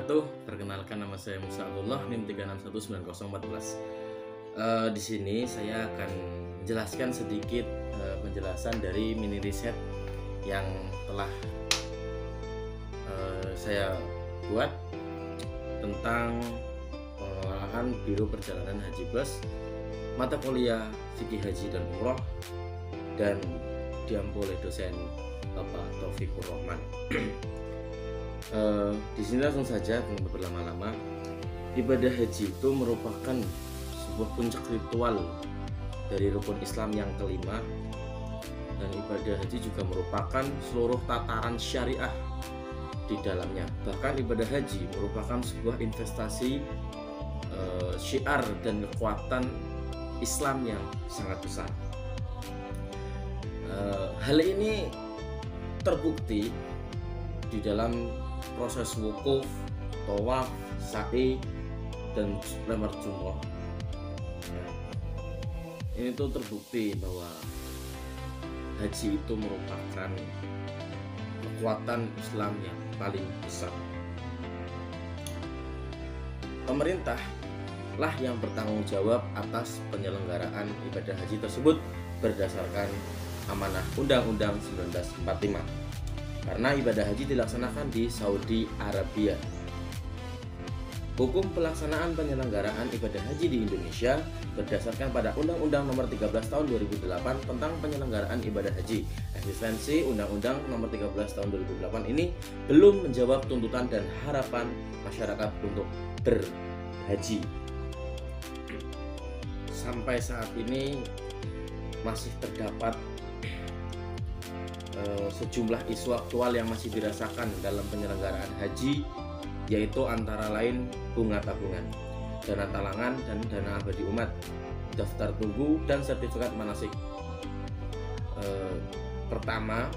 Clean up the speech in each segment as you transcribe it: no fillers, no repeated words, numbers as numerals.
wabarakatuh. Perkenalkan, nama saya Musa Abdullah, NIM 3619014. Di sini saya akan menjelaskan sedikit penjelasan dari mini riset yang telah saya buat tentang pengelolaan Biro Perjalanan Haji Plus, mata kuliah Fikih Haji dan Umroh, dan diampu oleh dosen Bapak Taufikur Rahman. Di sini langsung saja tanpa berlama-lama. Ibadah haji itu merupakan sebuah puncak ritual dari rukun Islam yang kelima, dan ibadah haji juga merupakan seluruh tataran syariah di dalamnya. Bahkan ibadah haji merupakan sebuah investasi syiar dan kekuatan Islam yang sangat besar. Hal ini terbukti di dalam proses wukuf, tawaf, sa'i, dan lempar jumroh. Ini tuh terbukti bahwa haji itu merupakan kekuatan Islam yang paling besar. Pemerintah lah yang bertanggung jawab atas penyelenggaraan ibadah haji tersebut berdasarkan amanah Undang-Undang 1945. Karena ibadah haji dilaksanakan di Saudi Arabia. Hukum pelaksanaan penyelenggaraan ibadah haji di Indonesia berdasarkan pada Undang-Undang Nomor 13 Tahun 2008 tentang penyelenggaraan ibadah haji. Eksistensi Undang-Undang Nomor 13 Tahun 2008 ini belum menjawab tuntutan dan harapan masyarakat untuk berhaji. Sampai saat ini masih terdapat sejumlah isu aktual yang masih dirasakan dalam penyelenggaraan haji, yaitu antara lain bunga tabungan, dana talangan, dan dana abadi umat, daftar tunggu, dan sertifikat manasik. Pertama,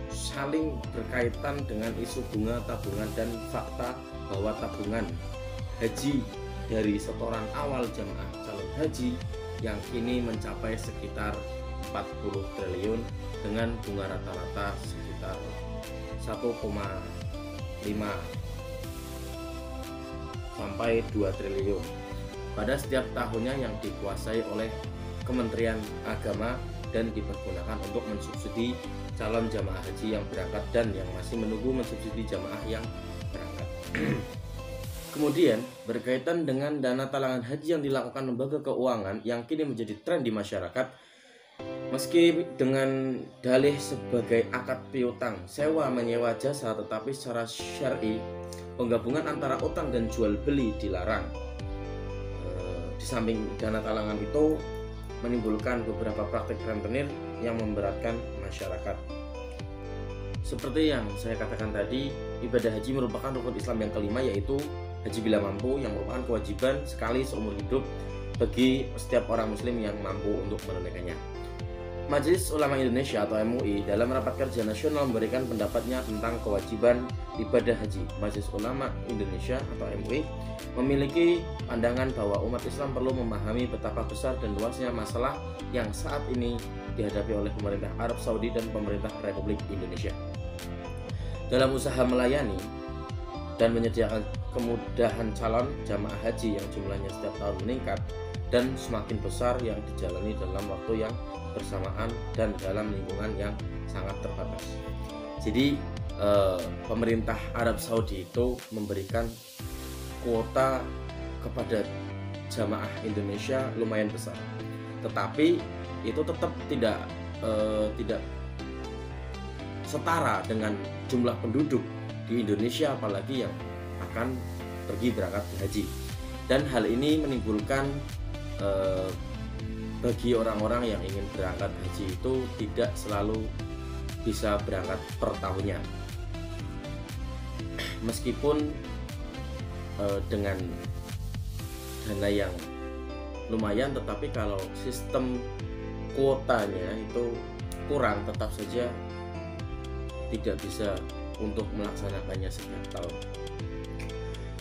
saling berkaitan dengan isu bunga tabungan dan fakta bahwa tabungan haji dari setoran awal jamaah calon haji yang kini mencapai sekitar 40 triliun dengan bunga rata-rata sekitar 1,5 sampai 2 triliun pada setiap tahunnya yang dikuasai oleh Kementerian Agama dan dipergunakan untuk mensubsidi calon jamaah haji yang berangkat dan yang masih menunggu mensubsidi jamaah yang berangkat. Kemudian berkaitan dengan dana talangan haji yang dilakukan lembaga keuangan yang kini menjadi tren di masyarakat. Meski dengan dalih sebagai akad piutang, sewa menyewa jasa, tetapi secara syar'i penggabungan antara utang dan jual beli dilarang. Di samping dana talangan itu menimbulkan beberapa praktik rentenir yang memberatkan masyarakat. Seperti yang saya katakan tadi, ibadah haji merupakan rukun Islam yang kelima, yaitu haji bila mampu, yang merupakan kewajiban sekali seumur hidup bagi setiap orang muslim yang mampu untuk menunaikannya. Majelis Ulama Indonesia atau MUI dalam rapat kerja nasional memberikan pendapatnya tentang kewajiban ibadah haji. Majelis Ulama Indonesia atau MUI memiliki pandangan bahwa umat Islam perlu memahami betapa besar dan luasnya masalah yang saat ini dihadapi oleh pemerintah Arab Saudi dan pemerintah Republik Indonesia dalam usaha melayani dan menyediakan kemudahan calon jamaah haji yang jumlahnya setiap tahun meningkat dan semakin besar yang dijalani dalam waktu yang bersamaan dan dalam lingkungan yang sangat terbatas. Jadi pemerintah Arab Saudi itu memberikan kuota kepada jamaah Indonesia lumayan besar, tetapi itu tetap tidak setara dengan jumlah penduduk di Indonesia, apalagi yang akan pergi berangkat haji. Dan hal ini menimbulkan bagi orang-orang yang ingin berangkat haji itu tidak selalu bisa berangkat per tahunnya. Meskipun dengan dana yang lumayan, tetapi kalau sistem kuotanya itu kurang, tetap saja tidak bisa untuk melaksanakannya setiap tahun.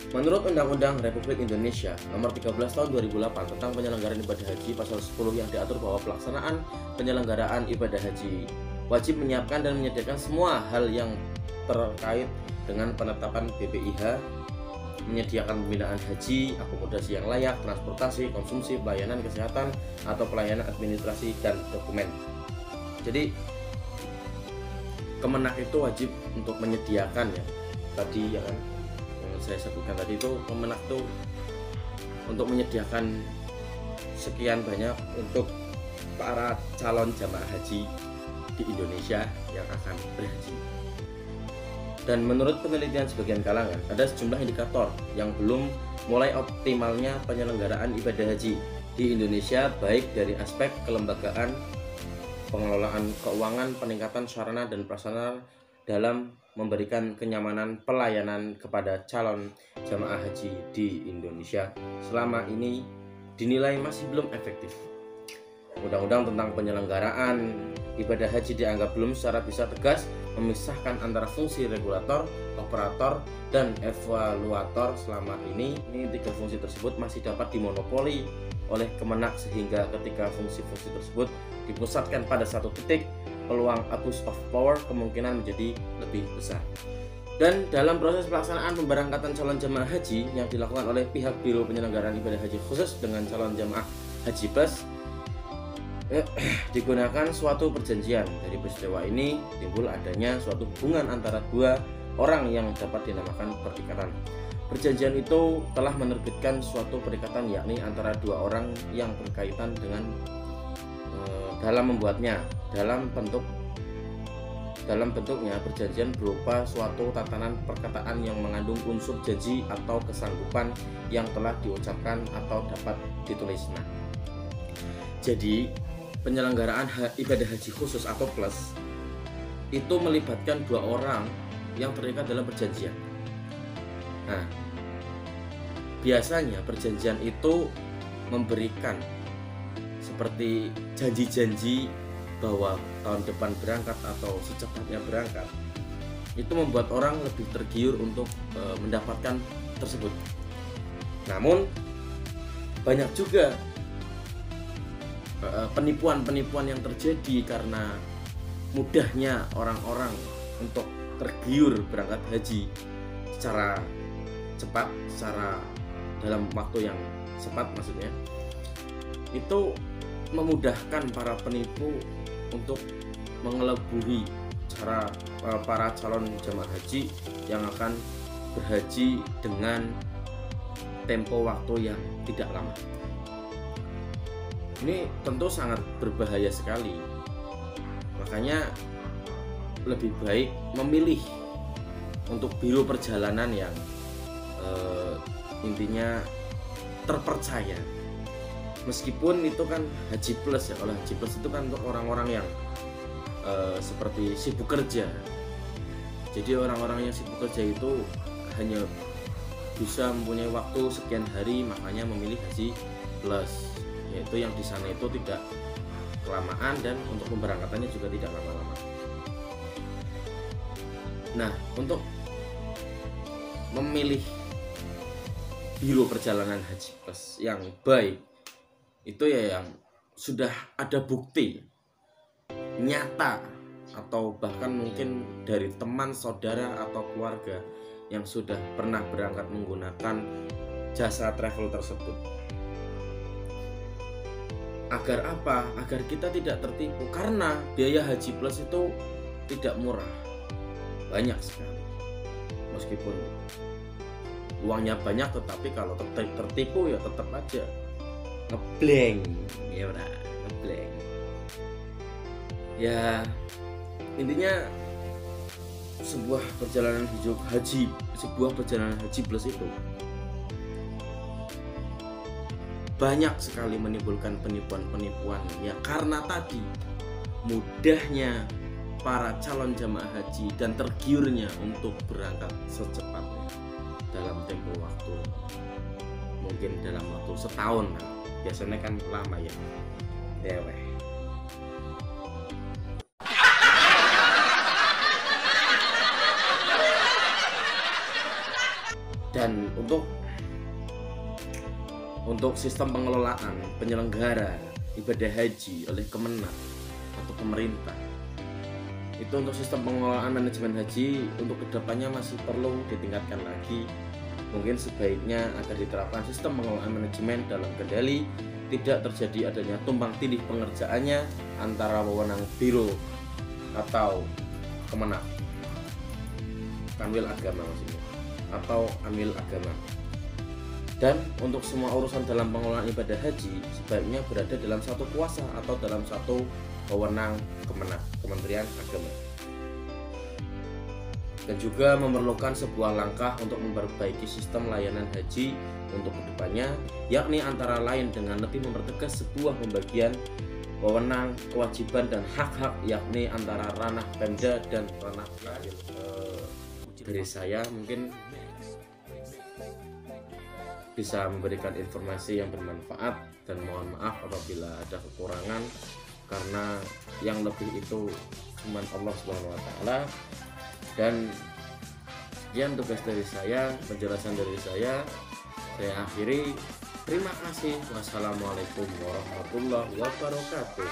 Menurut Undang-Undang Republik Indonesia Nomor 13 Tahun 2008 tentang penyelenggaraan ibadah haji, pasal 10 yang diatur bahwa pelaksanaan penyelenggaraan ibadah haji wajib menyiapkan dan menyediakan semua hal yang terkait dengan penetapan BPIH menyediakan pembinaan haji, akomodasi yang layak, transportasi, konsumsi, pelayanan kesehatan, atau pelayanan administrasi dan dokumen. Jadi Kemenak itu wajib untuk menyediakan, ya tadi ya kan yang saya sebutkan tadi, itu Kemenak itu untuk menyediakan sekian banyak untuk para calon jamaah haji di Indonesia yang akan berhaji. Dan menurut penelitian sebagian kalangan, ada sejumlah indikator yang belum mulai optimalnya penyelenggaraan ibadah haji di Indonesia, baik dari aspek kelembagaan, pengelolaan keuangan, peningkatan sarana dan prasarana dalam memberikan kenyamanan pelayanan kepada calon jamaah haji di Indonesia selama ini dinilai masih belum efektif. Undang-undang tentang penyelenggaraan ibadah haji dianggap belum secara bisa tegas memisahkan antara fungsi regulator, operator, dan evaluator. Selama ini tiga fungsi tersebut masih dapat dimonopoli oleh Kemenak, sehingga ketika fungsi-fungsi tersebut dipusatkan pada satu titik, peluang abuse of power kemungkinan menjadi lebih besar. Dan dalam proses pelaksanaan pemberangkatan calon jamaah haji yang dilakukan oleh pihak Biro Penyelenggaraan Ibadah Haji Khusus dengan calon jamaah Haji Plus, digunakan suatu perjanjian. Dari peristiwa ini timbul adanya suatu hubungan antara dua orang yang dapat dinamakan perikatan. Perjanjian itu telah menerbitkan suatu perikatan, yakni antara dua orang yang berkaitan dengan dalam membuatnya. Dalam bentuknya perjanjian berupa suatu tatanan perkataan yang mengandung unsur janji atau kesanggupan yang telah diucapkan atau dapat ditulis. Nah, jadi penyelenggaraan ibadah haji khusus atau plus itu melibatkan dua orang yang terikat dalam perjanjian. Nah, biasanya perjanjian itu memberikan seperti janji-janji bahwa tahun depan berangkat atau secepatnya berangkat. Itu membuat orang lebih tergiur untuk mendapatkan tersebut. Namun banyak juga penipuan-penipuan yang terjadi karena mudahnya orang-orang untuk tergiur berangkat haji secara cepat, secara dalam waktu yang cepat maksudnya. Itu memudahkan para penipu untuk mengelebuhi para calon jamaah haji yang akan berhaji dengan tempo waktu yang tidak lama. Ini tentu sangat berbahaya sekali. Makanya lebih baik memilih untuk biro perjalanan yang intinya terpercaya. Meskipun itu kan haji plus ya, kalau haji plus itu kan untuk orang-orang yang seperti sibuk kerja. Jadi orang-orang yang sibuk kerja itu hanya bisa mempunyai waktu sekian hari, makanya memilih haji plus, yaitu yang di sana itu tidak kelamaan dan untuk pemberangkatannya juga tidak lama-lama. Nah, untuk memilih biro perjalanan haji plus yang baik itu ya yang sudah ada bukti nyata atau bahkan mungkin dari teman, saudara, atau keluarga yang sudah pernah berangkat menggunakan jasa travel tersebut. Agar apa? Agar kita tidak tertipu, karena biaya haji plus itu tidak murah, banyak sekali. Meskipun uangnya banyak, tetapi kalau tertipu ya tetap aja ngeblank, ya udah ngeblank. Ya intinya sebuah perjalanan haji plus itu banyak sekali menimbulkan penipuan-penipuan ya, karena tadi mudahnya para calon jamaah haji dan tergiurnya untuk berangkat secepatnya dalam tempo waktu mungkin dalam waktu setahun. Biasanya kan lama ya deweh. Dan untuk sistem pengelolaan penyelenggara ibadah haji oleh Kemenak atau pemerintah, itu untuk sistem pengelolaan manajemen haji untuk kedepannya masih perlu ditingkatkan lagi mungkin sebaiknya agar diterapkan sistem pengelolaan manajemen dalam kendali, tidak terjadi adanya tumpang tindih pengerjaannya antara wewenang biro atau Kemenak, Kanwil Agama maksudnya, atau Amil Agama. Dan untuk semua urusan dalam pengelolaan ibadah haji sebaiknya berada dalam satu kuasa atau dalam satu wewenang Kemenak, Kementerian Agama. Dan juga memerlukan sebuah langkah untuk memperbaiki sistem layanan haji untuk kedepannya, yakni antara lain dengan lebih mempertegas sebuah pembagian wewenang, kewajiban dan hak-hak, yakni antara ranah Pemda dan ranah rakyat. Dari saya mungkin bisa memberikan informasi yang bermanfaat, dan mohon maaf apabila ada kekurangan, karena yang lebih itu cuma Allah Subhanahu wa taala. Dan sekian tugas dari saya, penjelasan dari saya akhiri. Terima kasih. Wassalamualaikum warahmatullahi wabarakatuh.